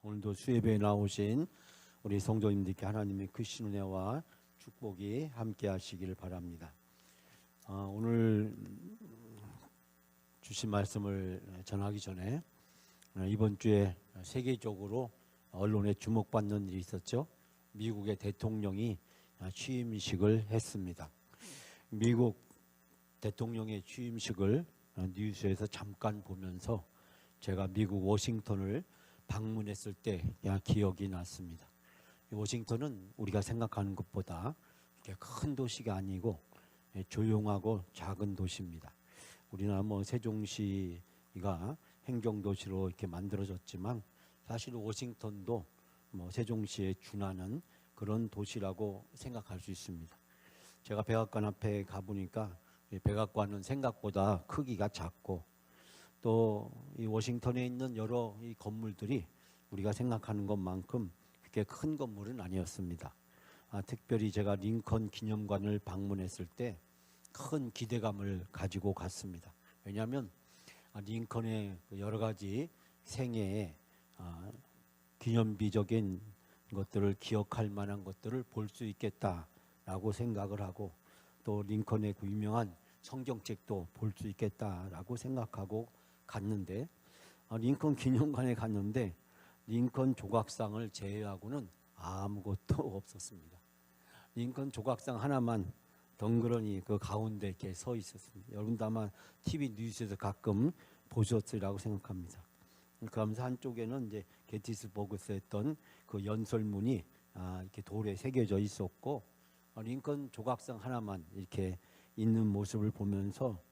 오늘도 수예배에 나오신 우리 성도님들께 하나님의 크신 은혜와 축복이 함께 하시기를 바랍니다. 오늘 주신 말씀을 전하기 전에 이번 주에 세계적으로 언론에 주목받는 일이 있었죠. 미국의 대통령이 취임식을 했습니다. 미국 대통령의 취임식을 뉴스에서 잠깐 보면서 제가 미국 워싱턴을 방문했을 때 기억이 났습니다. 워싱턴은 우리가 생각하는 것보다 이렇게 큰 도시가 아니고 조용하고 작은 도시입니다. 우리나라 세종시가 행정도시로 이렇게 만들어졌지만 사실 워싱턴도 세종시에 준하는 그런 도시라고 생각할 수 있습니다. 제가 백악관 앞에 가보니까 백악관은 생각보다 크기가 작고 또 이 워싱턴에 있는 여러 이 건물들이 우리가 생각하는 것만큼 그렇게 큰 건물은 아니었습니다. 특별히 제가 링컨 기념관을 방문했을 때 큰 기대감을 가지고 갔습니다. 왜냐하면 링컨의 여러 가지 생애의 기념비적인 것들을 기억할 만한 것들을 볼 수 있겠다라고 생각을 하고 또 링컨의 그 유명한 성경책도 볼 수 있겠다라고 생각하고 갔는데 링컨 기념관에 갔는데 링컨 조각상을 제외하고는 아무것도 없었습니다. 링컨 조각상 하나만 덩그러니 그 가운데 이렇게 서 있었습니다. 여러분도 아마 TV 뉴스에서 가끔 보셨으리라고 생각합니다. 그러면서 한쪽에는 이제 게티스버그에서 했던 그 연설문이 이렇게 돌에 새겨져 있었고 링컨 조각상 하나만 이렇게 있는 모습을 보면서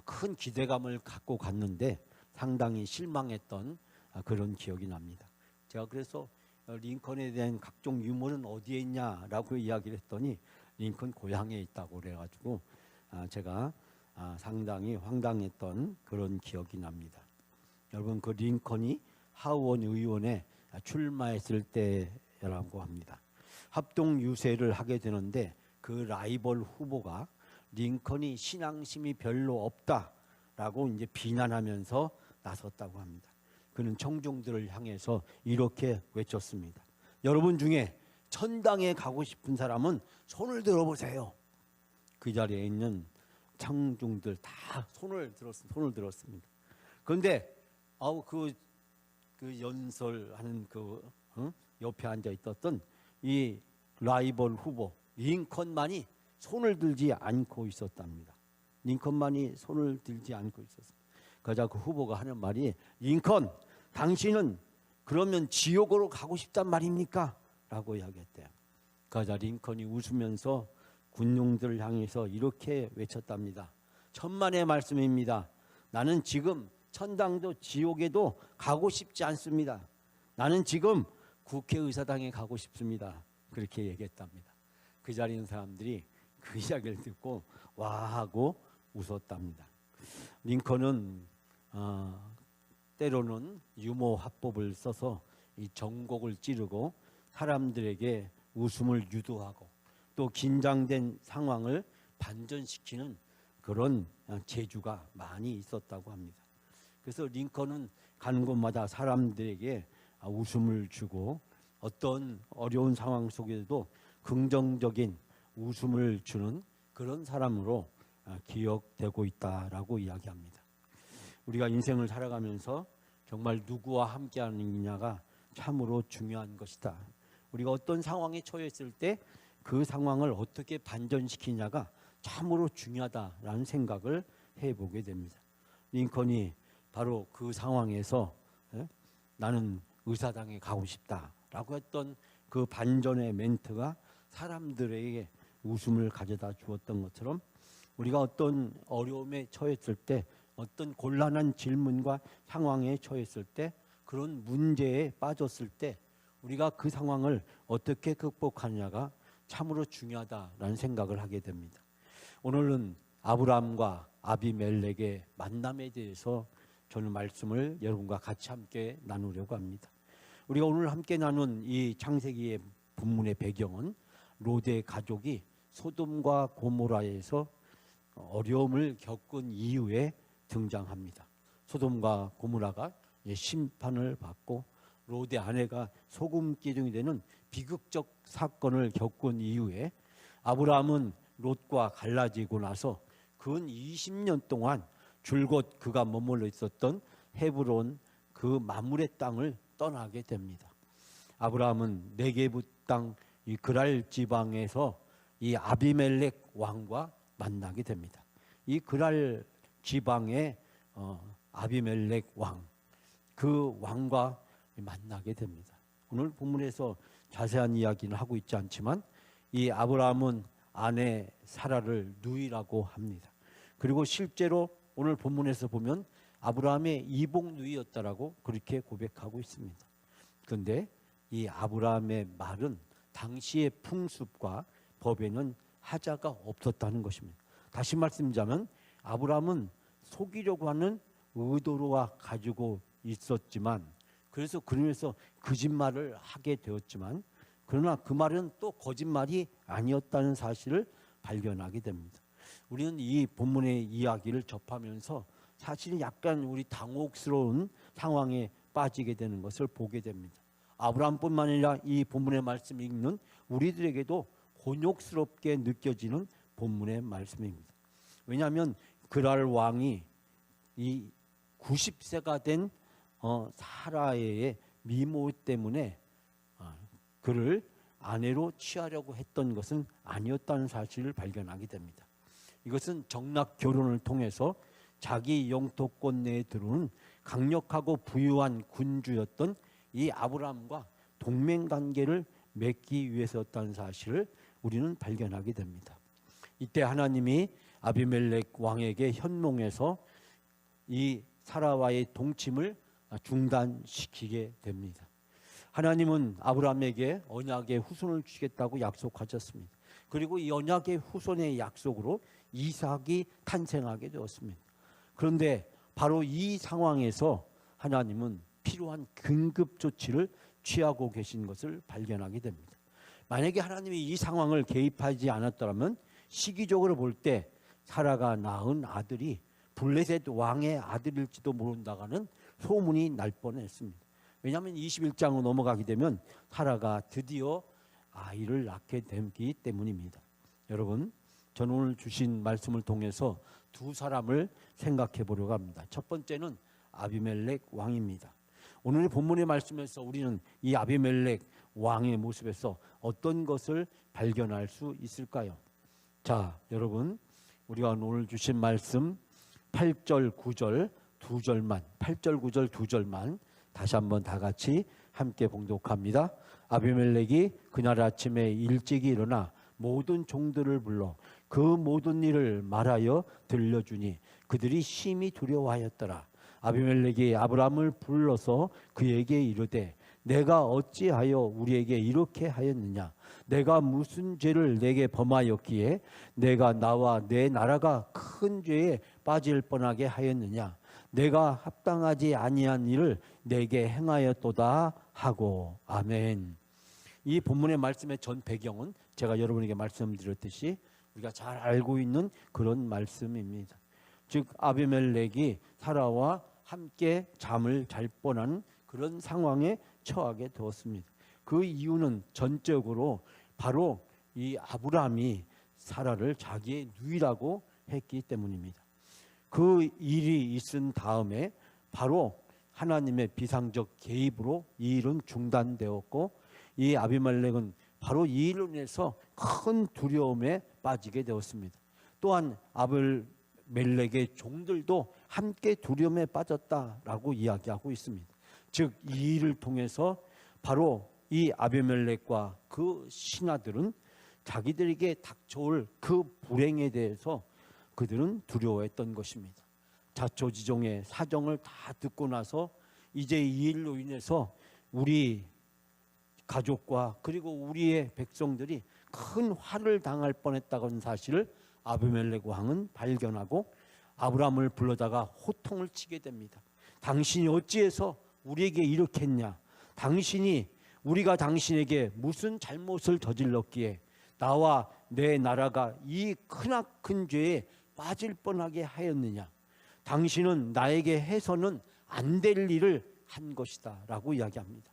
큰 기대감을 갖고 갔는데 상당히 실망했던 그런 기억이 납니다. 제가 그래서 링컨에 대한 각종 유물은 어디에 있냐라고 이야기를 했더니 링컨 고향에 있다고 그래가지고 제가 상당히 황당했던 그런 기억이 납니다. 여러분, 그 링컨이 하원 의원에 출마했을 때라고 합니다. 합동 유세를 하게 되는데 그 라이벌 후보가 링컨이 신앙심이 별로 없다라고 이제 비난하면서 나섰다고 합니다. 그는 청중들을 향해서 이렇게 외쳤습니다. 여러분 중에 천당에 가고 싶은 사람은 손을 들어보세요. 그 자리에 있는 청중들 다 손을 들었습니다. 그런데 그 연설하는 옆에 앉아 있었던 이 라이벌 후보 링컨만이 손을 들지 않고 있었답니다. 링컨만이 손을 들지 않고 있었습니다. 그러자 그 후보가 하는 말이 링컨, 당신은 그러면 지옥으로 가고 싶단 말입니까? 라고 이야기했대요. 그러자 링컨이 웃으면서 군용들을 향해서 이렇게 외쳤답니다. 천만의 말씀입니다. 나는 지금 천당도 지옥에도 가고 싶지 않습니다. 나는 지금 국회의사당에 가고 싶습니다. 그렇게 얘기했답니다. 그 자리에 있는 사람들이 그 이야기를 듣고 와 하고 웃었답니다. 링컨은 때로는 유머 화법을 써서 이 정곡을 찌르고 사람들에게 웃음을 유도하고 또 긴장된 상황을 반전시키는 그런 재주가 많이 있었다고 합니다. 그래서 링컨은 가는 곳마다 사람들에게 웃음을 주고 어떤 어려운 상황 속에도 긍정적인 웃음을 주는 그런 사람으로 기억되고 있다라고 이야기합니다. 우리가 인생을 살아가면서 정말 누구와 함께하느냐가 참으로 중요한 것이다. 우리가 어떤 상황에 처했을 때 그 상황을 어떻게 반전시키냐가 참으로 중요하다라는 생각을 해보게 됩니다. 링컨이 바로 그 상황에서 나는 의사당에 가고 싶다라고 했던 그 반전의 멘트가 사람들에게 웃음을 가져다 주었던 것처럼 우리가 어떤 어려움에 처했을 때 어떤 곤란한 질문과 상황에 처했을 때 그런 문제에 빠졌을 때 우리가 그 상황을 어떻게 극복하느냐가 참으로 중요하다라는 생각을 하게 됩니다. 오늘은 아브라함과 아비멜렉의 만남에 대해서 저는 말씀을 여러분과 같이 함께 나누려고 합니다. 우리가 오늘 함께 나눈 이 창세기의 본문의 배경은 롯의 가족이 소돔과 고모라에서 어려움을 겪은 이후에 등장합니다. 소돔과 고모라가 심판을 받고 롯의 아내가 소금 기둥이 되는 비극적 사건을 겪은 이후에 아브라함은 롯과 갈라지고 나서 근 20년 동안 줄곧 그가 머물러 있었던 헤브론 그 마물의 땅을 떠나게 됩니다. 아브라함은 네게부 땅 이 그랄 지방에서 이 아비멜렉 왕과 만나게 됩니다. 이 그랄 지방의 아비멜렉 왕, 그 왕과 만나게 됩니다. 오늘 본문에서 자세한 이야기는 하고 있지 않지만 이 아브라함은 아내 사라를 누이라고 합니다. 그리고 실제로 오늘 본문에서 보면 아브라함의 이복 누이였다라고 그렇게 고백하고 있습니다. 그런데 이 아브라함의 말은 당시의 풍습과 법에는 하자가 없었다는 것입니다. 다시 말씀드리자면 아브라함은 속이려고 하는 의도로와 가지고 있었지만, 그래서 그러면서 거짓말을 하게 되었지만, 그러나 그 말은 또 거짓말이 아니었다는 사실을 발견하게 됩니다. 우리는 이 본문의 이야기를 접하면서 사실 약간 우리 당혹스러운 상황에 빠지게 되는 것을 보게 됩니다. 아브라함뿐만 아니라 이 본문의 말씀을 읽는 우리들에게도 곤욕스럽게 느껴지는 본문의 말씀입니다. 왜냐하면 그랄 왕이 이 90세가 된 사라의 미모 때문에 그를 아내로 취하려고 했던 것은 아니었다는 사실을 발견하게 됩니다. 이것은 정락 결혼을 통해서 자기 영토권 내에 들어오는 강력하고 부유한 군주였던 이 아브라함과 동맹관계를 맺기 위해서였다는 사실을 우리는 발견하게 됩니다. 이때 하나님이 아비멜렉 왕에게 현몽해서 이 사라와의 동침을 중단시키게 됩니다. 하나님은 아브라함에게 언약의 후손을 주겠다고 약속하셨습니다. 그리고 이 언약의 후손의 약속으로 이삭이 탄생하게 되었습니다. 그런데 바로 이 상황에서 하나님은 필요한 긴급 조치를 취하고 계신 것을 발견하게 됩니다. 만약에 하나님이 이 상황을 개입하지 않았더라면 시기적으로 볼 때 사라가 낳은 아들이 블레셋 왕의 아들일지도 모른다는 소문이 날 뻔했습니다. 왜냐하면 21장으로 넘어가게 되면 사라가 드디어 아이를 낳게 되기 때문입니다. 여러분, 저는 오늘 주신 말씀을 통해서 두 사람을 생각해 보려고 합니다. 첫 번째는 아비멜렉 왕입니다. 오늘의 본문의 말씀에서 우리는 이 아비멜렉 왕의 모습에서 어떤 것을 발견할 수 있을까요? 자, 여러분, 우리가 오늘 주신 말씀 8절, 9절 두 절만, 8절, 9절 두 절만 다시 한번 다 같이 함께 봉독합니다. 아비멜렉이 그날 아침에 일찍이 일어나 모든 종들을 불러 그 모든 일을 말하여 들려주니 그들이 심히 두려워하였더라. 아비멜렉이 아브라함을 불러서 그에게 이르되 내가 어찌하여 우리에게 이렇게 하였느냐? 내가 무슨 죄를 내게 범하였기에 내가 나와 내 나라가 큰 죄에 빠질 뻔하게 하였느냐? 내가 합당하지 아니한 일을 내게 행하였도다 하고. 아멘. 이 본문의 말씀의 전 배경은 제가 여러분에게 말씀드렸듯이 우리가 잘 알고 있는 그런 말씀입니다. 즉 아비멜렉이 사라와 함께 잠을 잘 뻔한 그런 상황에 처하게 되었습니다. 그 이유는 전적으로 바로 이 아브라함이 사라를 자기의 누이라고 했기 때문입니다. 그 일이 있은 다음에 바로 하나님의 비상적 개입으로 이 일은 중단되었고 이 아비멜렉은 바로 이 일로 인해서 큰 두려움에 빠지게 되었습니다. 또한 아비멜렉의 종들도 함께 두려움에 빠졌다라고 이야기하고 있습니다. 즉 이 일을 통해서 바로 이 아비멜렉과 그 신하들은 자기들에게 닥쳐올 그 불행에 대해서 그들은 두려워했던 것입니다. 자초지종의 사정을 다 듣고 나서 이제 이 일로 인해서 우리 가족과 그리고 우리의 백성들이 큰 화를 당할 뻔했다는 사실을 아비멜렉 왕은 발견하고 아브라함을 불러다가 호통을 치게 됩니다. 당신이 어찌해서 우리에게 이렇게 했냐? 우리가 당신에게 무슨 잘못을 저질렀기에 나와 내 나라가 이 크나큰 죄에 빠질 뻔하게 하였느냐? 당신은 나에게 해서는 안 될 일을 한 것이다 라고 이야기합니다.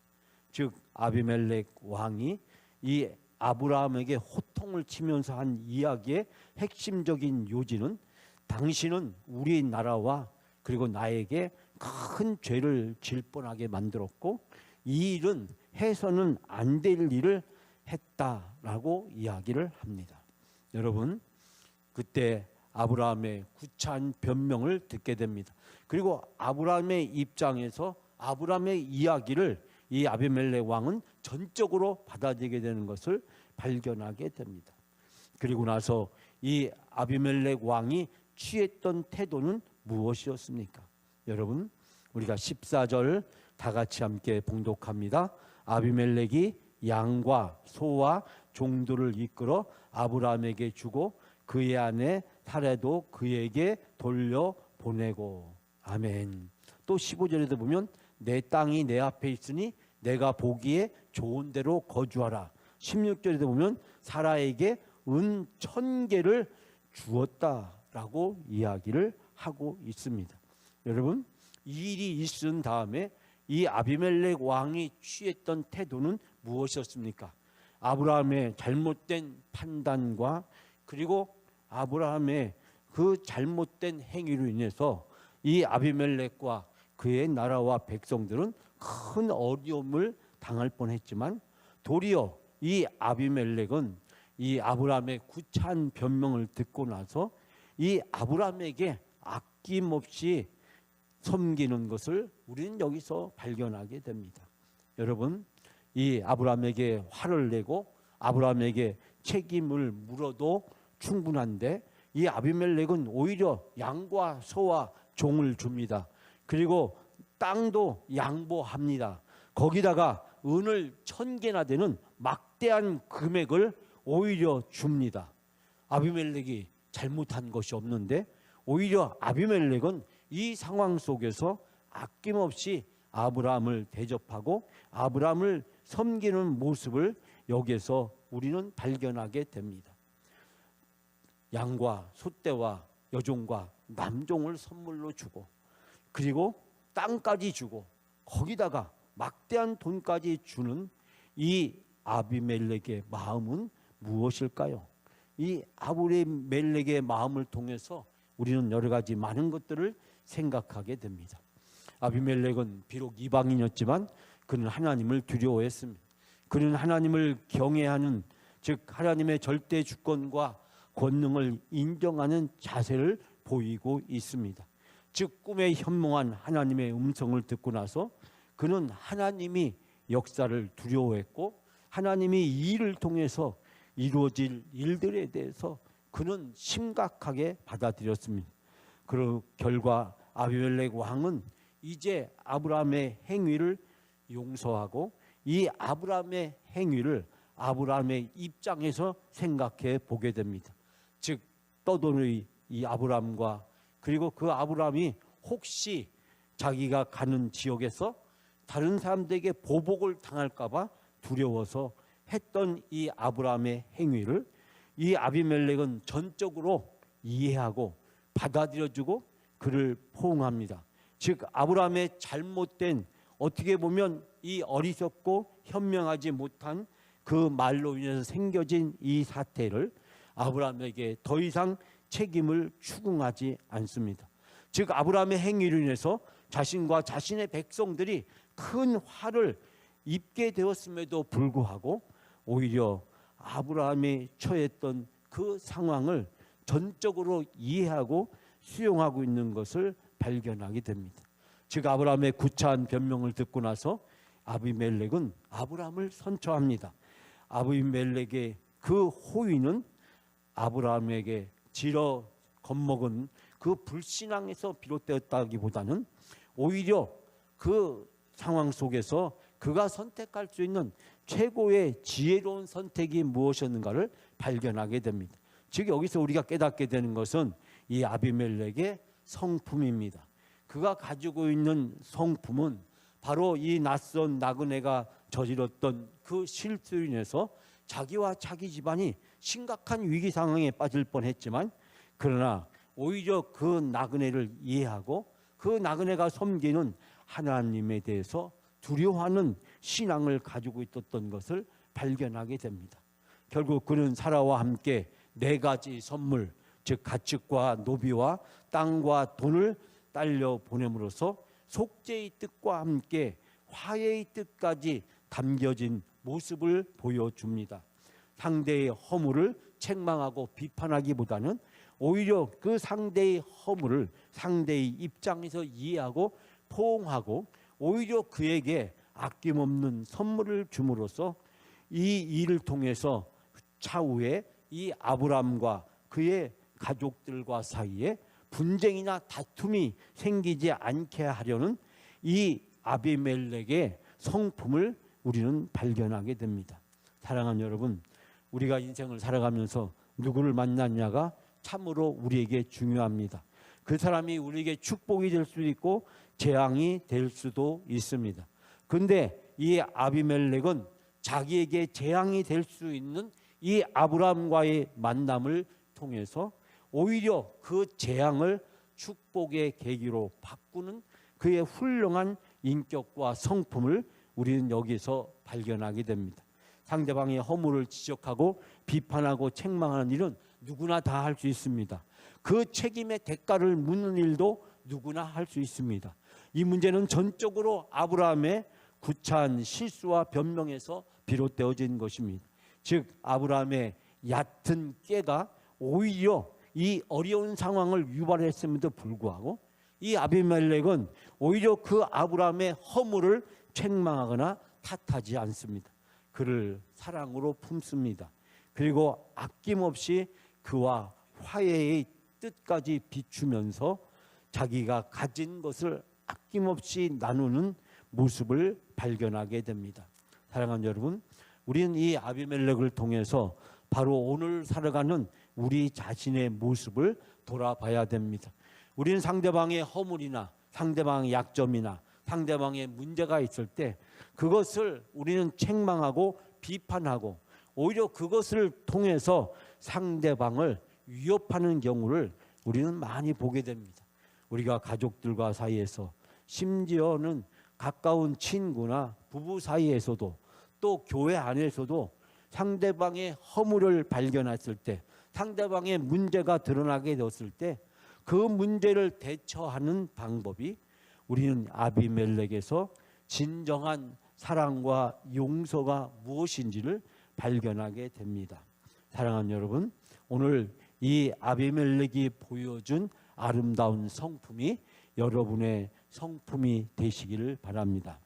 즉 아비멜렉 왕이 이 아브라함에게 호통을 치면서 한 이야기의 핵심적인 요지는 당신은 우리나라와 그리고 나에게 큰 죄를 질 뻔하게 만들었고 이 일은 해서는 안 될 일을 했다라고 이야기를 합니다. 여러분, 그때 아브라함의 구차한 변명을 듣게 됩니다. 그리고 아브라함의 입장에서 아브라함의 이야기를 이 아비멜렉 왕은 전적으로 받아들이게 되는 것을 발견하게 됩니다. 그리고 나서 이 아비멜렉 왕이 취했던 태도는 무엇이었습니까? 여러분, 우리가 14절 다 같이 함께 봉독합니다. 아비멜렉이 양과 소와 종들을 이끌어 아브라함에게 주고 그의 아내 사레도 그에게 돌려보내고. 아멘. 또 15절에도 보면 내 땅이 내 앞에 있으니 내가 보기에 좋은 데로 거주하라. 16절에도 보면 사라에게 은 1000개를 주었다라고 이야기를 하고 있습니다. 여러분, 이 일이 있은 다음에 이 아비멜렉 왕이 취했던 태도는 무엇이었습니까? 아브라함의 잘못된 판단과 그리고 아브라함의 그 잘못된 행위로 인해서 이 아비멜렉과 그의 나라와 백성들은 큰 어려움을 당할 뻔했지만 도리어 이 아비멜렉은 이 아브라함의 구차한 변명을 듣고 나서 이 아브라함에게 아낌없이 섬기는 것을 우리는 여기서 발견하게 됩니다. 여러분, 이 아브라함에게 화를 내고 아브라함에게 책임을 물어도 충분한데 이 아비멜렉은 오히려 양과 소와 종을 줍니다. 그리고 땅도 양보합니다. 거기다가 은을 1000개나 되는 막대한 금액을 오히려 줍니다. 아비멜렉이 잘못한 것이 없는데 오히려 아비멜렉은 이 상황 속에서 아낌없이 아브라함을 대접하고 아브라함을 섬기는 모습을 여기에서 우리는 발견하게 됩니다. 양과 소떼와 여종과 남종을 선물로 주고 그리고 땅까지 주고 거기다가 막대한 돈까지 주는 이 아비멜렉의 마음은 무엇일까요? 이 아비멜렉의 마음을 통해서 우리는 여러 가지 많은 것들을 생각하게 됩니다. 아비멜렉은 비록 이방인이었지만 그는 하나님을 두려워했습니다. 그는 하나님을 경외하는, 즉 하나님의 절대 주권과 권능을 인정하는 자세를 보이고 있습니다. 즉 꿈에 현몽한 하나님의 음성을 듣고 나서 그는 하나님이 역사를 두려워했고 하나님이 이 일을 통해서 이루어질 일들에 대해서 그는 심각하게 받아들였습니다. 그 결과 아비멜렉 왕은 이제 아브라함의 행위를 용서하고 이 아브라함의 행위를 아브라함의 입장에서 생각해 보게 됩니다. 즉 떠도의 이 아브라함과 그리고 그 아브라함이 혹시 자기가 가는 지역에서 다른 사람들에게 보복을 당할까 봐 두려워서 했던 이 아브라함의 행위를 이 아비멜렉은 전적으로 이해하고 받아들여주고 그를 포옹합니다. 즉 아브라함의 잘못된, 어떻게 보면 이 어리석고 현명하지 못한 그 말로 인해서 생겨진 이 사태를 아브라함에게 더 이상 책임을 추궁하지 않습니다. 즉 아브라함의 행위로 인해서 자신과 자신의 백성들이 큰 화를 입게 되었음에도 불구하고 오히려 아브라함이 처했던 그 상황을 전적으로 이해하고 수용하고 있는 것을 발견하게 됩니다. 즉 아브라함의 구차한 변명을 듣고 나서 아비멜렉은 아브라함을 선처합니다. 아비멜렉의 그 호의는 아브라함에게 지러 겁먹은 그 불신앙에서 비롯되었다기보다는 오히려 그 상황 속에서 그가 선택할 수 있는 최고의 지혜로운 선택이 무엇이었는가를 발견하게 됩니다. 즉 여기서 우리가 깨닫게 되는 것은 이 아비멜렉의 성품입니다. 그가 가지고 있는 성품은 바로 이 낯선 나그네가 저질렀던 그 실수로 인해서 자기와 자기 집안이 심각한 위기 상황에 빠질 뻔했지만 그러나 오히려 그 나그네를 이해하고 그 나그네가 섬기는 하나님에 대해서 두려워하는 신앙을 가지고 있었던 것을 발견하게 됩니다. 결국 그는 사라와 함께 4가지 선물, 즉 가축과 노비와 땅과 돈을 딸려 보냄으로써 속죄의 뜻과 함께 화해의 뜻까지 담겨진 모습을 보여줍니다. 상대의 허물을 책망하고 비판하기보다는 오히려 그 상대의 허물을 상대의 입장에서 이해하고 포옹하고 오히려 그에게 아낌없는 선물을 줌으로써 이 일을 통해서 차후에 이 아브람과 그의 가족들과 사이에 분쟁이나 다툼이 생기지 않게 하려는 이 아비멜렉의 성품을 우리는 발견하게 됩니다. 사랑하는 여러분, 우리가 인생을 살아가면서 누구를 만났냐가 참으로 우리에게 중요합니다. 그 사람이 우리에게 축복이 될 수도 있고 재앙이 될 수도 있습니다. 근데 이 아비멜렉은 자기에게 재앙이 될 수 있는 이 아브람과의 만남을 통해서 오히려 그 재앙을 축복의 계기로 바꾸는 그의 훌륭한 인격과 성품을 우리는 여기서 발견하게 됩니다. 상대방의 허물을 지적하고 비판하고 책망하는 일은 누구나 다 할 수 있습니다. 그 책임의 대가를 묻는 일도 누구나 할 수 있습니다. 이 문제는 전적으로 아브라함의 구차한 실수와 변명에서 비롯되어진 것입니다. 즉 아브라함의 얕은 깨가 오히려 이 어려운 상황을 유발했음에도 불구하고 이 아비멜렉은 오히려 그 아브라함의 허물을 책망하거나 탓하지 않습니다. 그를 사랑으로 품습니다. 그리고 아낌없이 그와 화해의 뜻까지 비추면서 자기가 가진 것을 아낌없이 나누는 모습을 발견하게 됩니다. 사랑하는 여러분, 우리는 이 아비멜렉을 통해서 바로 오늘 살아가는 우리 자신의 모습을 돌아봐야 됩니다. 우리는 상대방의 허물이나 상대방의 약점이나 상대방의 문제가 있을 때 그것을 우리는 책망하고 비판하고 오히려 그것을 통해서 상대방을 위협하는 경우를 우리는 많이 보게 됩니다. 우리가 가족들과 사이에서 심지어는 가까운 친구나 부부 사이에서도 또 교회 안에서도 상대방의 허물을 발견했을 때 상대방의 문제가 드러나게 되었을 때 그 문제를 대처하는 방법이 우리는 아비멜렉에서 진정한 사랑과 용서가 무엇인지를 발견하게 됩니다. 사랑하는 여러분, 오늘 이 아비멜렉이 보여준 아름다운 성품이 여러분의 성품이 되시기를 바랍니다.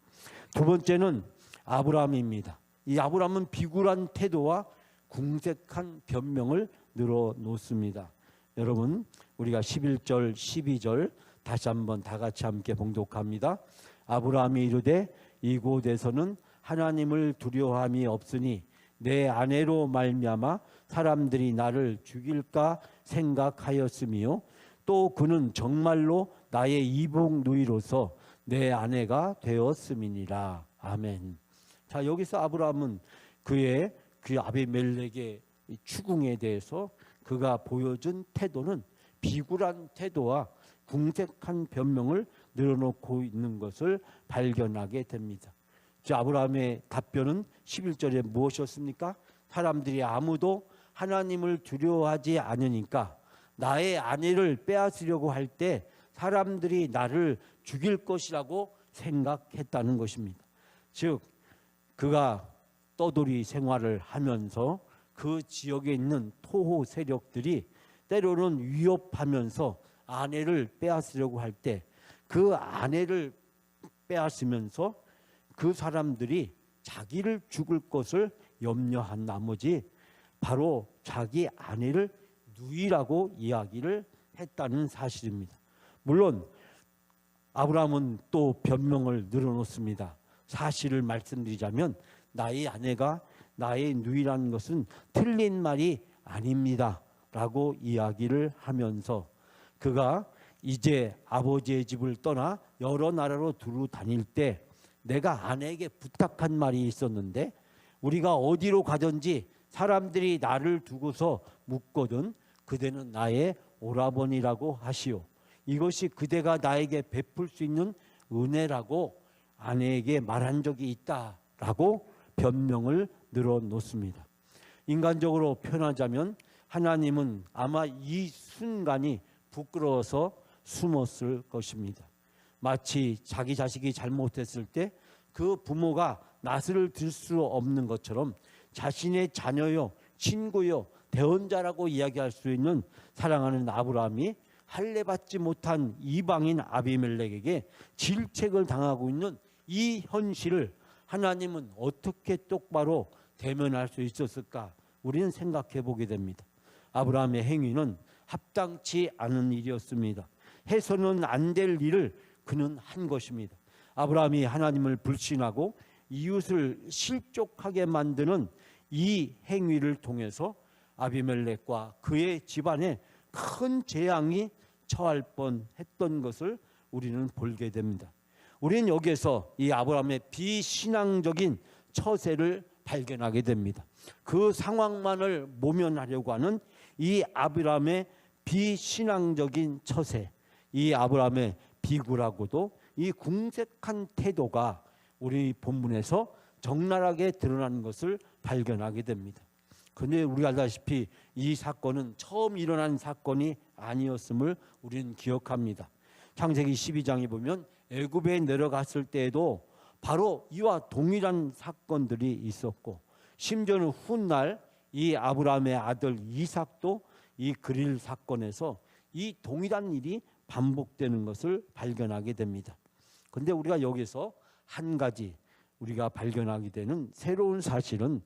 두 번째는 아브라함입니다. 이 아브라함은 비굴한 태도와 궁색한 변명을 늘어놓습니다. 여러분, 우리가 11절 12절 다시 한번 다 같이 함께 봉독합니다. 아브라함이 이르되 이곳에서는 하나님을 두려워함이 없으니 내 아내로 말미암아 사람들이 나를 죽일까 생각하였으며 또 그는 정말로 나의 이복 누이로서 내 아내가 되었음이니라. 아멘. 자, 여기서 아브라함은 그의 그 아비멜렉의 추궁에 대해서 그가 보여준 태도는 비굴한 태도와 궁색한 변명을 늘어놓고 있는 것을 발견하게 됩니다. 아브라함의 답변은 11절에 무엇이었습니까? 사람들이 아무도 하나님을 두려워하지 않으니까 나의 아내를 빼앗으려고 할 때 사람들이 나를 죽일 것이라고 생각했다는 것입니다. 즉 그가 떠돌이 생활을 하면서 그 지역에 있는 토호 세력들이 때로는 위협하면서 아내를 빼앗으려고 할 때 그 아내를 빼앗으면서 그 사람들이 자기를 죽을 것을 염려한 나머지 바로 자기 아내를 누이라고 이야기를 했다는 사실입니다. 물론 아브라함은 또 변명을 늘어놓습니다. 사실을 말씀드리자면 나의 아내가 나의 누이라는 것은 틀린 말이 아닙니다 라고 이야기를 하면서 그가 이제 아버지의 집을 떠나 여러 나라로 두루 다닐 때 내가 아내에게 부탁한 말이 있었는데 우리가 어디로 가든지 사람들이 나를 두고서 묻거든 그대는 나의 오라버니라고 하시오. 이것이 그대가 나에게 베풀 수 있는 은혜라고 아내에게 말한 적이 있다 라고 변명을 늘어놓습니다. 인간적으로 표현하자면 하나님은 아마 이 순간이 부끄러워서 숨었을 것입니다. 마치 자기 자식이 잘못했을 때 그 부모가 낯을 들 수 없는 것처럼 자신의 자녀요, 친구요, 대언자라고 이야기할 수 있는 사랑하는 아브라함이 할례받지 못한 이방인 아비멜렉에게 질책을 당하고 있는 이 현실을 하나님은 어떻게 똑바로 대면할 수 있었을까? 우리는 생각해 보게 됩니다. 아브라함의 행위는 합당치 않은 일이었습니다. 해서는 안 될 일을 그는 한 것입니다. 아브라함이 하나님을 불신하고 이웃을 실족하게 만드는 이 행위를 통해서 아비멜렉과 그의 집안에 큰 재앙이 처할 뻔했던 것을 우리는 보게 됩니다. 우리는 여기에서 이 아브라함의 비신앙적인 처세를 발견하게 됩니다. 그 상황만을 모면하려고 하는 이 아브라함의 비신앙적인 처세, 이 아브라함의 비굴하고도 이 궁색한 태도가 우리 본문에서 적나라하게 드러나는 것을 발견하게 됩니다. 그런데 우리가 알다시피 이 사건은 처음 일어난 사건이 아니었음을 우리는 기억합니다. 창세기 12장에 보면 애굽에 내려갔을 때에도 바로 이와 동일한 사건들이 있었고, 심지어는 훗날 이 아브라함의 아들 이삭도 이 그릴 사건에서 이 동일한 일이 반복되는 것을 발견하게 됩니다. 그런데 우리가 여기서 한 가지 우리가 발견하게 되는 새로운 사실은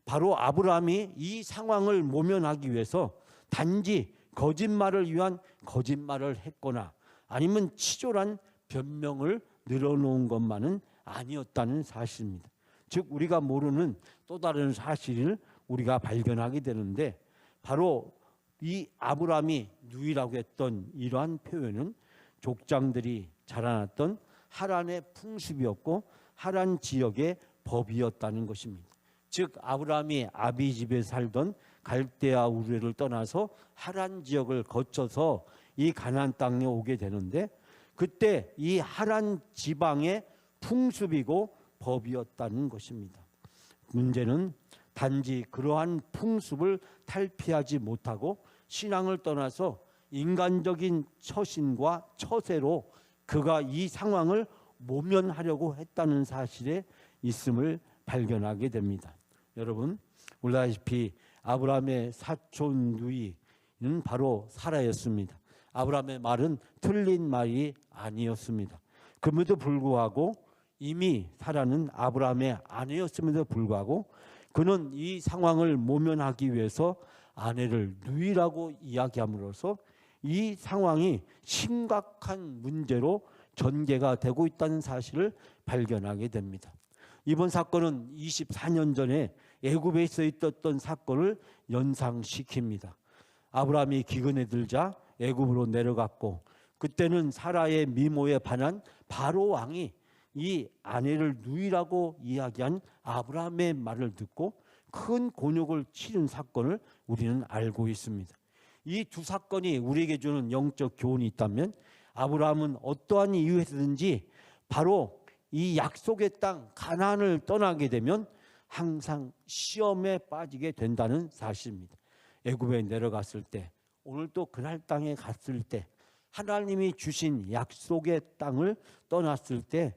바로 아브라함이 이 상황을 모면하기 위해서 단지 거짓말을 위한 거짓말을 했거나 아니면 치졸한 변명을 늘어놓은 것만은 아니었다는 사실입니다. 즉 우리가 모르는 또 다른 사실을 우리가 발견하게 되는데, 바로 이 아브라함이 누이라고 했던 이러한 표현은 족장들이 자라났던 하란의 풍습이었고 하란 지역의 법이었다는 것입니다. 즉 아브라함이 아비 집에 살던 갈대아 우르를 떠나서 하란 지역을 거쳐서 이 가나안 땅에 오게 되는데, 그때 이 하란 지방의 풍습이고 법이었다는 것입니다. 문제는 단지 그러한 풍습을 탈피하지 못하고 신앙을 떠나서 인간적인 처신과 처세로 그가 이 상황을 모면하려고 했다는 사실에 있음을 발견하게 됩니다. 여러분, 우리 아시다시피 아브라함의 사촌 누이는 바로 사라였습니다. 아브라함의 말은 틀린 말이 아니었습니다. 그럼에도 불구하고 이미 사라는 아브라함의 아내였음에도 불구하고 그는 이 상황을 모면하기 위해서 아내를 누이라고 이야기함으로써 이 상황이 심각한 문제로 전개가 되고 있다는 사실을 발견하게 됩니다. 이번 사건은 24년 전에 애굽에 있었던 사건을 연상시킵니다. 아브라함이 기근에 들자 애굽으로 내려갔고, 그때는 사라의 미모에 반한 바로 왕이 이 아내를 누이라고 이야기한 아브라함의 말을 듣고 큰 곤욕을 치른 사건을 우리는 알고 있습니다. 이 두 사건이 우리에게 주는 영적 교훈이 있다면, 아브라함은 어떠한 이유에서든지 바로 이 약속의 땅 가나안을 떠나게 되면 항상 시험에 빠지게 된다는 사실입니다. 애굽에 내려갔을 때, 오늘 또 그날 땅에 갔을 때, 하나님이 주신 약속의 땅을 떠났을 때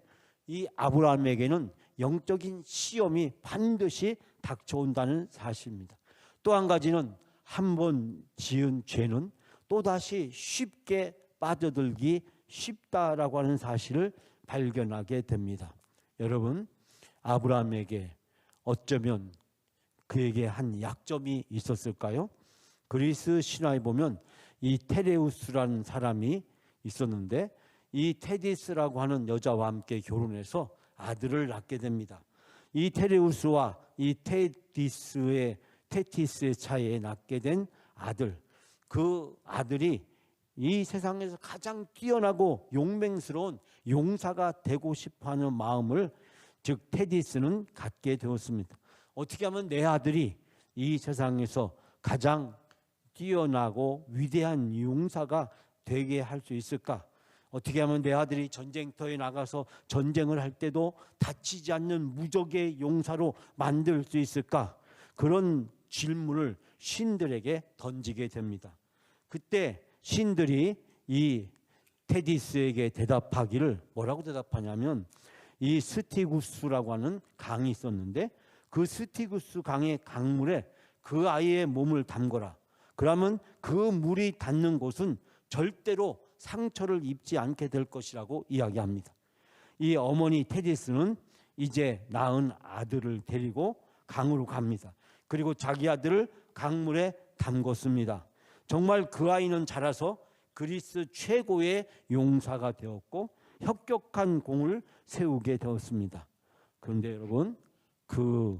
이 아브라함에게는 영적인 시험이 반드시 닥쳐온다는 사실입니다. 또 한 가지는 한 번 지은 죄는 또다시 쉽게 빠져들기 쉽다라고 하는 사실을 발견하게 됩니다. 여러분, 아브라함에게 어쩌면 그에게 한 약점이 있었을까요? 그리스 신화에 보면 이 테레우스라는 사람이 있었는데, 이 테디스라고 하는 여자와 함께 결혼해서 아들을 낳게 됩니다. 이 테레우스와 이 테티스의 차이에 낳게 된 아들, 그 아들이 이 세상에서 가장 뛰어나고 용맹스러운 용사가 되고 싶어하는 마음을, 즉 테디스는 갖게 되었습니다. 어떻게 하면 내 아들이 이 세상에서 가장 뛰어나고 위대한 용사가 되게 할 수 있을까? 어떻게 하면 내 아들이 전쟁터에 나가서 전쟁을 할 때도 다치지 않는 무적의 용사로 만들 수 있을까? 그런 질문을 신들에게 던지게 됩니다. 그때 신들이 이 테디스에게 대답하기를 뭐라고 대답하냐면, 이 스티구스라고 하는 강이 있었는데 그 스티구스 강의 강물에 그 아이의 몸을 담거라. 그러면 그 물이 닿는 곳은 절대로 상처를 입지 않게 될 것이라고 이야기합니다. 이 어머니 테디스는 이제 낳은 아들을 데리고 강으로 갑니다. 그리고 자기 아들을 강물에 담궜습니다. 정말 그 아이는 자라서 그리스 최고의 용사가 되었고 혁혁한 공을 세우게 되었습니다. 그런데 여러분, 그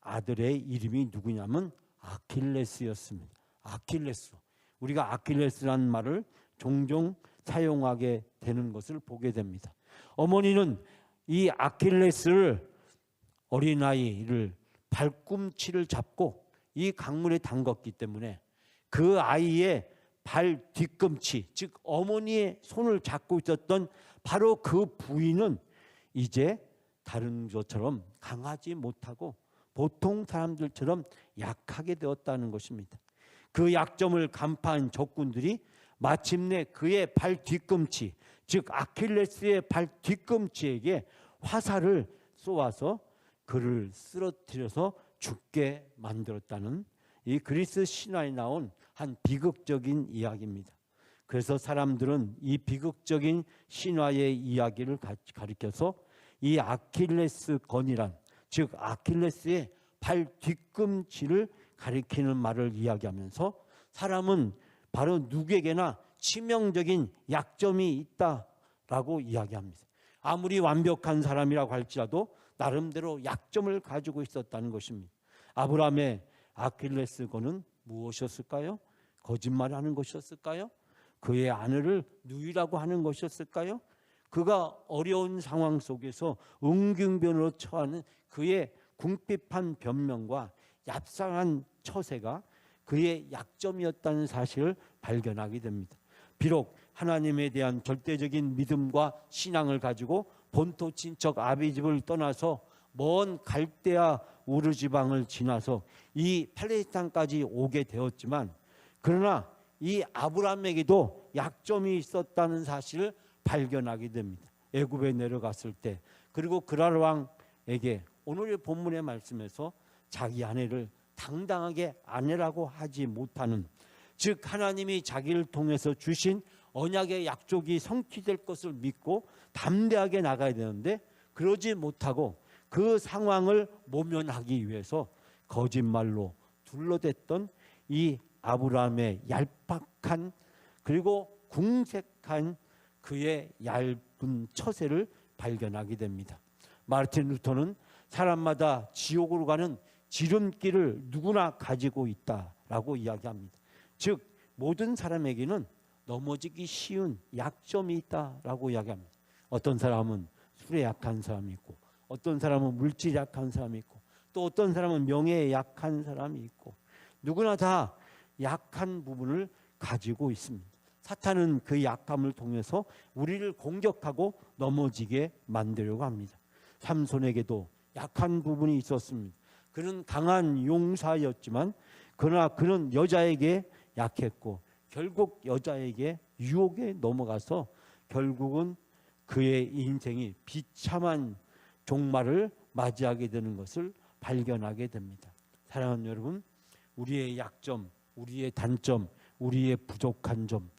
아들의 이름이 누구냐면 아킬레스였습니다. 아킬레스. 우리가 아킬레스라는 말을 종종 사용하게 되는 것을 보게 됩니다. 어머니는 이 아킬레스를, 어린아이를 발꿈치를 잡고 이 강물에 담궜기 때문에 그 아이의 발 뒤꿈치, 즉 어머니의 손을 잡고 있었던 바로 그 부위는 이제 다른 것처럼 강하지 못하고 보통 사람들처럼 약하게 되었다는 것입니다. 그 약점을 간파한 적군들이 마침내 그의 발 뒤꿈치, 즉 아킬레스의 발 뒤꿈치에게 화살을 쏘아서 그를 쓰러뜨려서 죽게 만들었다는 이 그리스 신화에 나온 한 비극적인 이야기입니다. 그래서 사람들은 이 비극적인 신화의 이야기를 가리켜서 이 아킬레스 건이란, 즉 아킬레스의 발 뒤꿈치를 가리키는 말을 이야기하면서 사람은 바로 누구에게나 치명적인 약점이 있다라고 이야기합니다. 아무리 완벽한 사람이라고 할지라도 나름대로 약점을 가지고 있었다는 것입니다. 아브라함의 아킬레스 건은 무엇이었을까요? 거짓말하는 것이었을까요? 그의 아내를 누이라고 하는 것이었을까요? 그가 어려운 상황 속에서 응징변으로 처하는 그의 궁핍한 변명과 얍상한 처세가 그의 약점이었다는 사실을 발견하게 됩니다. 비록 하나님에 대한 절대적인 믿음과 신앙을 가지고 본토 친척 아비집을 떠나서 먼 갈대아 우르 지방을 지나서 이 팔레스타인까지 오게 되었지만, 그러나 이 아브라함에게도 약점이 있었다는 사실을 발견하게 됩니다. 애굽에 내려갔을 때, 그리고 그랄 왕에게 오늘의 본문의 말씀에서 자기 아내를 당당하게 아내라고 하지 못하는, 즉 하나님이 자기를 통해서 주신 언약의 약속이 성취될 것을 믿고 담대하게 나가야 되는데 그러지 못하고 그 상황을 모면하기 위해서 거짓말로 둘러댔던 이 아브라함의 얄팍한 그리고 궁색한 그의 얇은 처세를 발견하게 됩니다. 마르틴 루터는 사람마다 지옥으로 가는 지름길을 누구나 가지고 있다라고 이야기합니다. 즉 모든 사람에게는 넘어지기 쉬운 약점이 있다라고 이야기합니다. 어떤 사람은 술에 약한 사람이 있고, 어떤 사람은 물질에 약한 사람이 있고, 또 어떤 사람은 명예에 약한 사람이 있고, 누구나 다 약한 부분을 가지고 있습니다. 사탄은 그 약함을 통해서 우리를 공격하고 넘어지게 만들려고 합니다. 삼손에게도 약한 부분이 있었습니다. 그는 강한 용사였지만 그러나 그는 여자에게 약했고 결국 여자에게 유혹에 넘어가서 결국은 그의 인생이 비참한 종말을 맞이하게 되는 것을 발견하게 됩니다. 사랑하는 여러분, 우리의 약점, 우리의 단점, 우리의 부족한 점,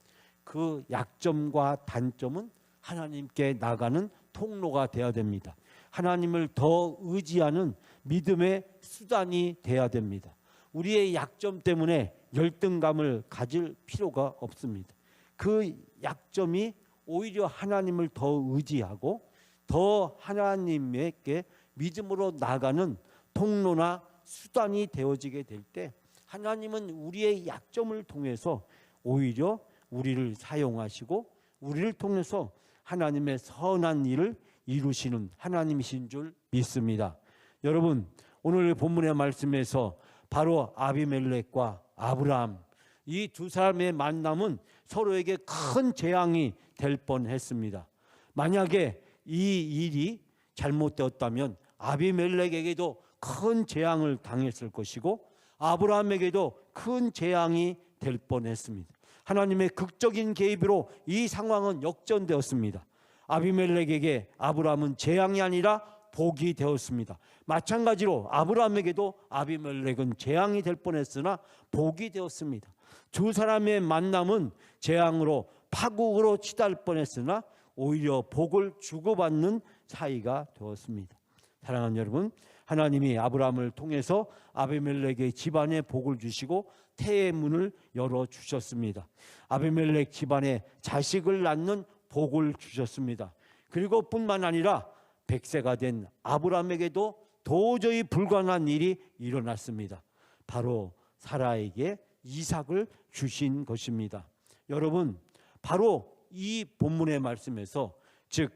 그 약점과 단점은 하나님께 나가는 통로가 되어야 됩니다. 하나님을 더 의지하는 믿음의 수단이 되어야 됩니다. 우리의 약점 때문에 열등감을 가질 필요가 없습니다. 그 약점이 오히려 하나님을 더 의지하고 더 하나님께 믿음으로 나가는 통로나 수단이 되어지게 될 때 하나님은 우리의 약점을 통해서 오히려 우리를 사용하시고 우리를 통해서 하나님의 선한 일을 이루시는 하나님이신 줄 믿습니다. 여러분, 오늘 본문의 말씀에서 바로 아비멜렉과 아브라함 이 두 사람의 만남은 서로에게 큰 재앙이 될 뻔했습니다. 만약에 이 일이 잘못되었다면 아비멜렉에게도 큰 재앙을 당했을 것이고 아브라함에게도 큰 재앙이 될 뻔했습니다. 하나님의 극적인 개입으로 이 상황은 역전되었습니다. 아비멜렉에게 아브라함은 재앙이 아니라 복이 되었습니다. 마찬가지로 아브라함에게도 아비멜렉은 재앙이 될 뻔했으나 복이 되었습니다. 두 사람의 만남은 재앙으로 파국으로 치달 뻔했으나 오히려 복을 주고받는 사이가 되었습니다. 사랑하는 여러분, 하나님이 아브라함을 통해서 아비멜렉의 집안에 복을 주시고 태의 문을 열어주셨습니다. 아비멜렉 집안에 자식을 낳는 복을 주셨습니다. 그리고 뿐만 아니라 100세가 된 아브라함에게도 도저히 불가능한 일이 일어났습니다. 바로 사라에게 이삭을 주신 것입니다. 여러분, 바로 이 본문의 말씀에서 즉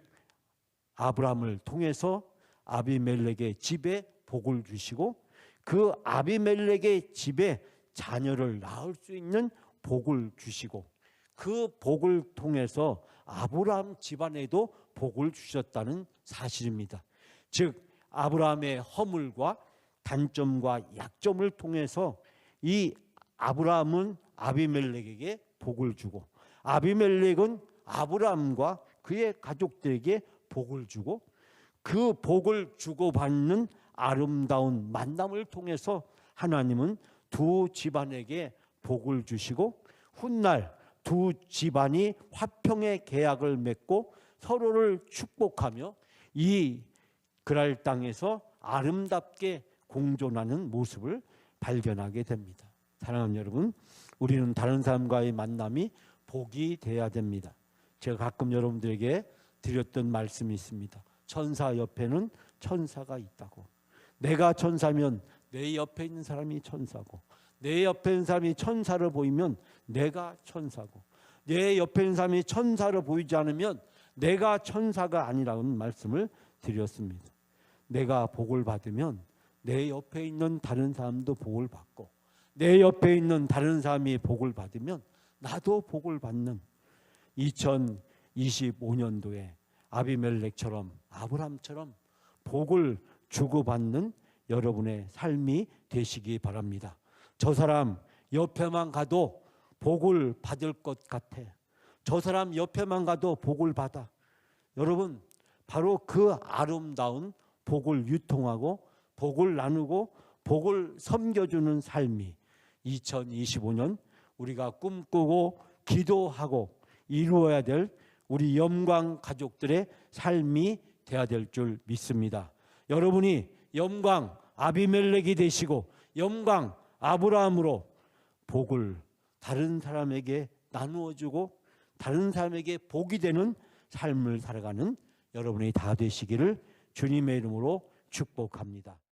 아브라함을 통해서 아비멜렉의 집에 복을 주시고 그 아비멜렉의 집에 자녀를 낳을 수 있는 복을 주시고 그 복을 통해서 아브라함 집안에도 복을 주셨다는 사실입니다. 즉 아브라함의 허물과 단점과 약점을 통해서 이 아브라함은 아비멜렉에게 복을 주고 아비멜렉은 아브라함과 그의 가족들에게 복을 주고 그 복을 주고받는 아름다운 만남을 통해서 하나님은 두 집안에게 복을 주시고 훗날 두 집안이 화평의 계약을 맺고 서로를 축복하며 이 그랄 땅에서 아름답게 공존하는 모습을 발견하게 됩니다. 사랑하는 여러분, 우리는 다른 사람과의 만남이 복이 되어야 됩니다. 제가 가끔 여러분들에게 드렸던 말씀이 있습니다. 천사 옆에는 천사가 있다고. 내가 천사면 내 옆에 있는 사람이 천사고, 내 옆에 있는 사람이 천사를 보이면 내가 천사고, 내 옆에 있는 사람이 천사를 보이지 않으면 내가 천사가 아니라는 말씀을 드렸습니다. 내가 복을 받으면 내 옆에 있는 다른 사람도 복을 받고 내 옆에 있는 다른 사람이 복을 받으면 나도 복을 받는 2025년도에 아비멜렉처럼 아브라함처럼 복을 주고받는 여러분의 삶이 되시기 바랍니다. 저 사람 옆에만 가도 복을 받을 것 같아. 저 사람 옆에만 가도 복을 받아. 여러분, 바로 그 아름다운 복을 유통하고 복을 나누고 복을 섬겨주는 삶이 2025년 우리가 꿈꾸고 기도하고 이루어야 될 우리 영광 가족들의 삶이 되어야 될 줄 믿습니다. 여러분이 영광 아비멜렉이 되시고 영광 아브라함으로 복을 다른 사람에게 나누어주고 다른 사람에게 복이 되는 삶을 살아가는 여러분이 다 되시기를 주님의 이름으로 축복합니다.